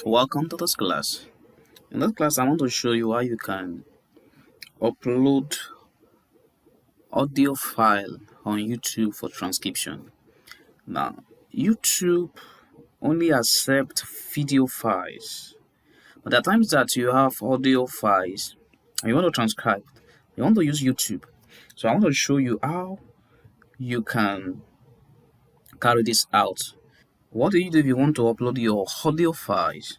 Welcome to this class. In this class, I want to show you how you can upload audio file on YouTube for transcription. Now, YouTube only accepts video files, but there are times that you have audio files and you want to transcribe. You want to use YouTube. So I want to show you how you can carry this out. What do you do if you want to upload your audio files?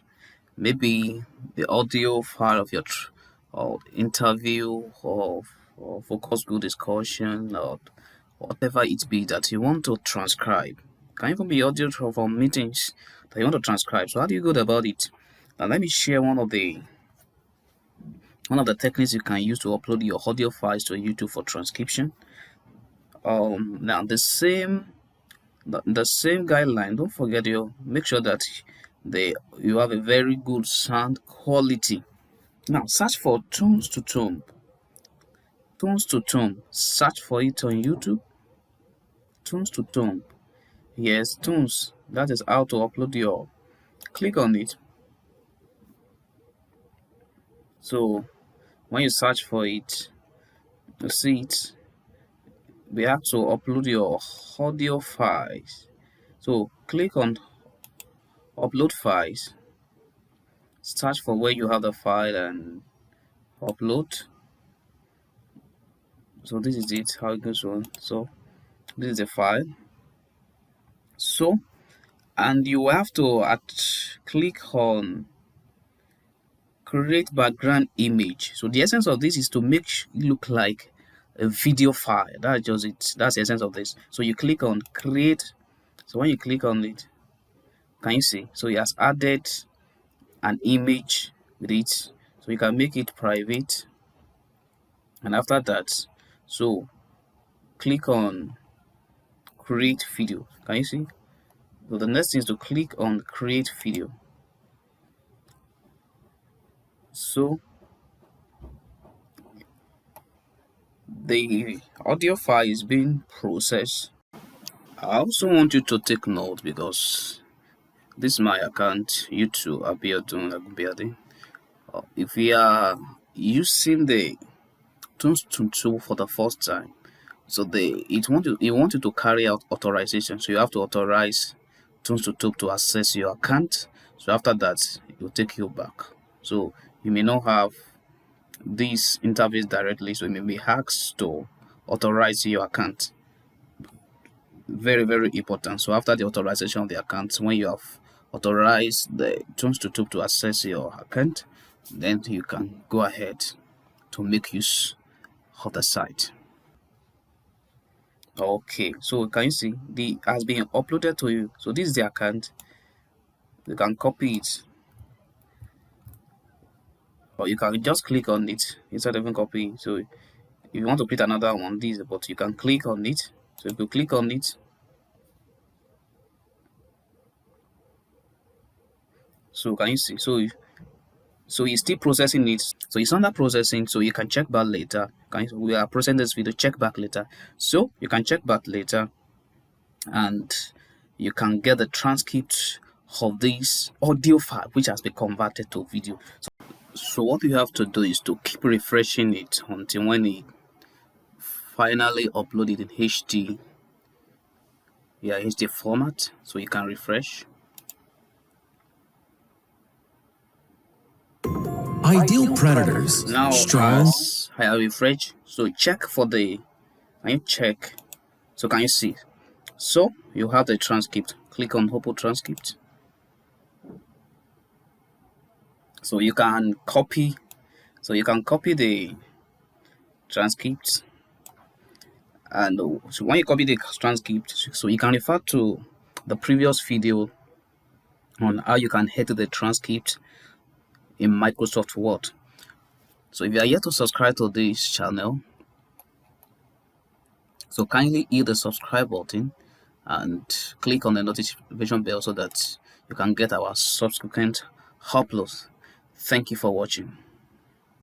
Maybe the audio file of your or interview or focus group discussion or whatever it be that you want to transcribe. Can even be audio from meetings that you want to transcribe. So how do you go about it? Now let me share one of the techniques you can use to upload your audio files to YouTube for transcription. Now the same guideline. Don't forget, you make sure that you have a very good sound quality. Now search for tones to tone. Search for it on YouTube. Tones to tone. Yes, tones. That is how to upload your. Click on it. So when you search for it, you see it. We have to upload your audio files. So click on upload files. Search for where you have the file and upload. So this is it, how it goes on. So this is the file. So, and you have to click on create background image. So the essence of this is to make it look like a video file. That's just it. That's the essence of this. So you click on create. So when you click on it, can you see? So it has added an image with it. So you can make it private. And after that, so click on create video. Can you see? So the next thing is to click on create video. So the audio file is being processed. I also want you to take note, because this is my account, YouTube Abiodun Agubiade. If we are using the Transcript tool for the first time, so it want you to carry out authorization. So you have to authorize Transcript to access your account. So after that, it will take you back. So you may not have this interface directly, so you may be asked to authorize your account. Very, very important. So after the authorization of the account, when you have authorized the Transcript to access your account, then you can go ahead to make use of the site. Okay, so can you see the has been uploaded to you? So this is the account. You can copy it, or you can just click on it instead of even copy. So if you want to put another one, but you can click on it. So if you click on it, so can you see? So it's still processing it. So it's under processing. So you can check back later. We are processing this video. Check back later. So you can check back later, and you can get the transcript of this audio file, which has been converted to video. So what you have to do is to keep refreshing it until when it finally uploaded in HD. HD format. So you can refresh. Ideal predators. Now strong. I have refresh. So check for the. Can you check? So can you see? So you have the transcript. Click on open transcript. So you can copy. So you can copy the transcript. And so when you copy the transcript, so you can refer to the previous video on how you can edit the transcript in Microsoft Word. So if you are yet to subscribe to this channel, so kindly hit the subscribe button and click on the notification bell so that you can get our subsequent uploads. Thank you for watching.